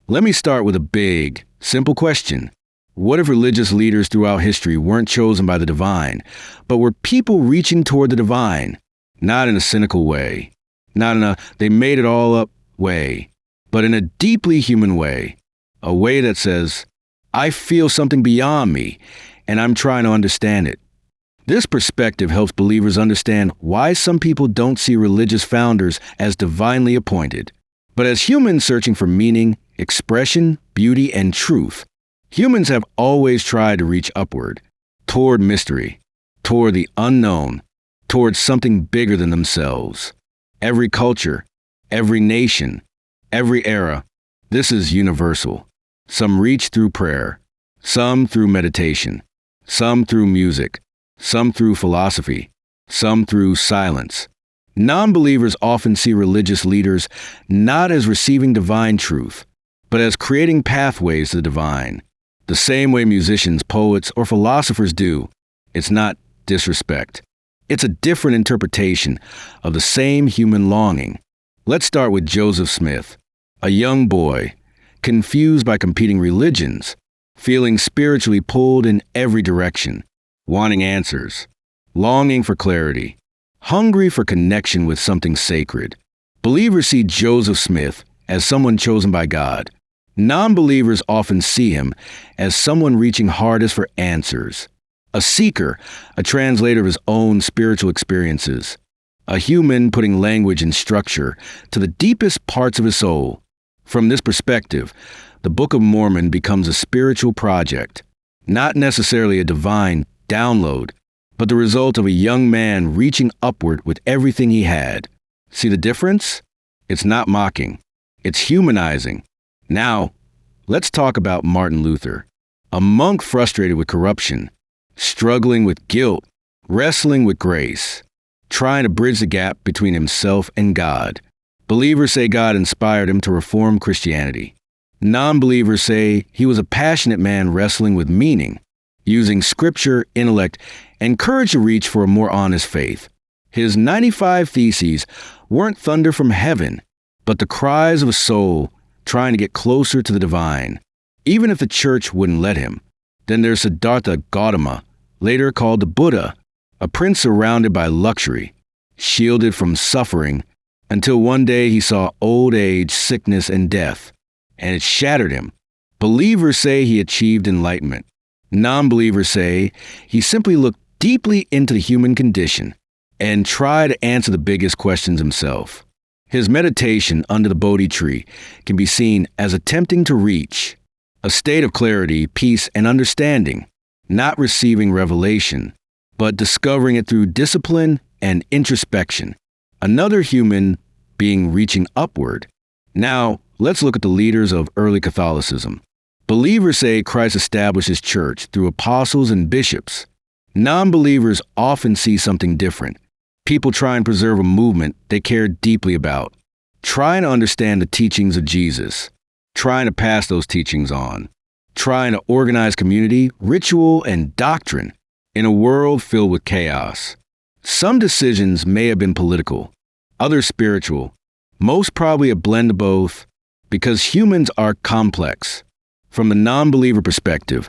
Let me start with a big, simple question. What if religious leaders throughout history weren't chosen by the divine, but were people reaching toward the divine? Not in a cynical way, not in a they made it all up way, but in a deeply human way. A way that says, I feel something beyond me, and I'm trying to understand it. This perspective helps believers understand why some people don't see religious founders as divinely appointed, but as humans searching for meaning, expression, beauty, and truth. Humans have always tried to reach upward, toward mystery, toward the unknown, toward something bigger than themselves. Every culture, every nation, every era, this is universal. Some reach through prayer, some through meditation, some through music, some through philosophy, some through silence. Non-believers often see religious leaders not as receiving divine truth, but as creating pathways to the divine. The same way musicians, poets, or philosophers do. It's not disrespect. It's a different interpretation of the same human longing. Let's start with Joseph Smith, a young boy, confused by competing religions, feeling spiritually pulled in every direction, wanting answers, longing for clarity, hungry for connection with something sacred. Believers see Joseph Smith as someone chosen by God. Non-believers often see him as someone reaching hardest for answers, a seeker, a translator of his own spiritual experiences, a human putting language and structure to the deepest parts of his soul. From this perspective, the Book of Mormon becomes a spiritual project, not necessarily a divine download, but the result of a young man reaching upward with everything he had. See the difference? It's not mocking. It's humanizing. Now, let's talk about Martin Luther, a monk frustrated with corruption, struggling with guilt, wrestling with grace, trying to bridge the gap between himself and God. Believers say God inspired him to reform Christianity. Non-believers say he was a passionate man wrestling with meaning, using scripture, intellect, and courage to reach for a more honest faith. His 95 Theses weren't thunder from heaven, but the cries of a soul trying to get closer to the divine, even if the church wouldn't let him. Then there's Siddhartha Gautama, later called the Buddha, a prince surrounded by luxury, shielded from suffering, until one day he saw old age, sickness, and death, and it shattered him. Believers say he achieved enlightenment. Non-believers say he simply looked deeply into the human condition and tried to answer the biggest questions himself. His meditation under the Bodhi tree can be seen as attempting to reach a state of clarity, peace, and understanding, not receiving revelation, but discovering it through discipline and introspection. Another human being reaching upward. Now, let's look at the leaders of early Catholicism. Believers say Christ established his church through apostles and bishops. Non-believers often see something different. People try and preserve a movement they care deeply about, trying to understand the teachings of Jesus, trying to pass those teachings on, trying to organize community, ritual, and doctrine in a world filled with chaos. Some decisions may have been political, others spiritual, most probably a blend of both, because humans are complex. From the non-believer perspective,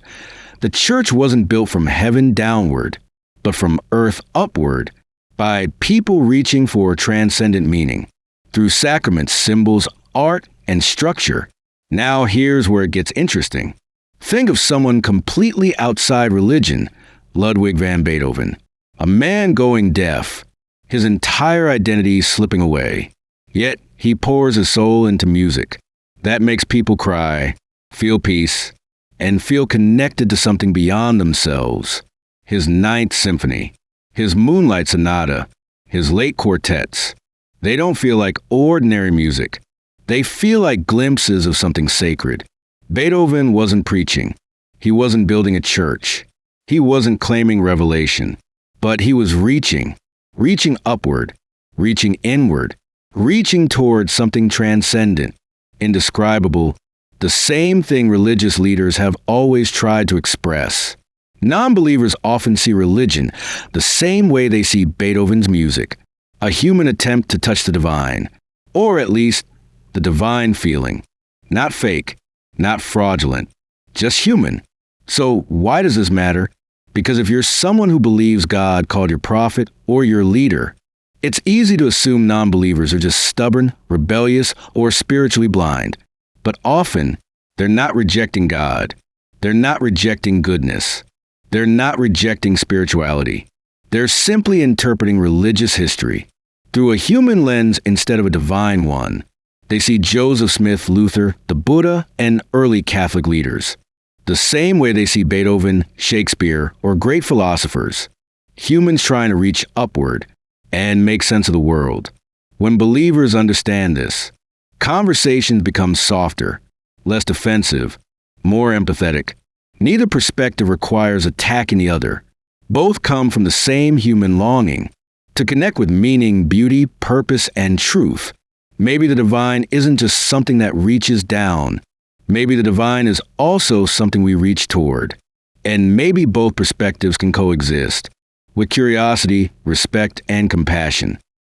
the church wasn't built from heaven downward, but from earth upward, by people reaching for transcendent meaning, through sacraments, symbols, art, and structure. Now here's where it gets interesting. Think of someone completely outside religion, Ludwig van Beethoven, a man going deaf, his entire identity slipping away. Yet he pours his soul into music. That makes people cry, feel peace, and feel connected to something beyond themselves. His Ninth Symphony, his Moonlight Sonata, his late quartets, they don't feel like ordinary music. They feel like glimpses of something sacred. Beethoven wasn't preaching. He wasn't building a church. He wasn't claiming revelation. But he was reaching upward, reaching inward, reaching towards something transcendent, indescribable, the same thing religious leaders have always tried to express. Non-believers often see religion the same way they see Beethoven's music, a human attempt to touch the divine, or at least the divine feeling. Not fake, not fraudulent, just human. So why does this matter? Because if you're someone who believes God called your prophet or your leader, it's easy to assume non-believers are just stubborn, rebellious, or spiritually blind. But often, they're not rejecting God. They're not rejecting goodness. They're not rejecting spirituality. They're simply interpreting religious history through a human lens instead of a divine one. They see Joseph Smith, Luther, the Buddha, and early Catholic leaders the same way they see Beethoven, Shakespeare, or great philosophers. Humans trying to reach upward and make sense of the world. When believers understand this, conversations become softer, less defensive, more empathetic. Neither perspective requires attacking the other. Both come from the same human longing to connect with meaning, beauty, purpose, and truth. Maybe the divine isn't just something that reaches down. Maybe the divine is also something we reach toward. And maybe both perspectives can coexist with curiosity, respect, and compassion.